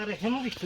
আরে হেমো কিছু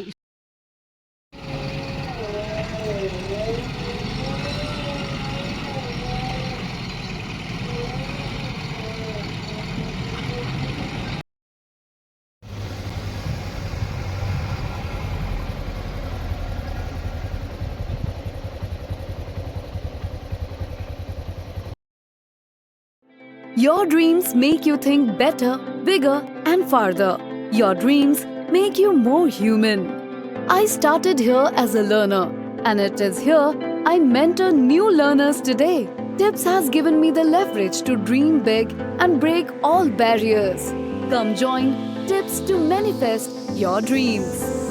Your dreams make you think better, bigger, and farther. Your dreams make you more human. I started here as a learner, and it is here I mentor new learners today. Tips has given me the leverage to dream big and break all barriers. Come join Tips to manifest your dreams.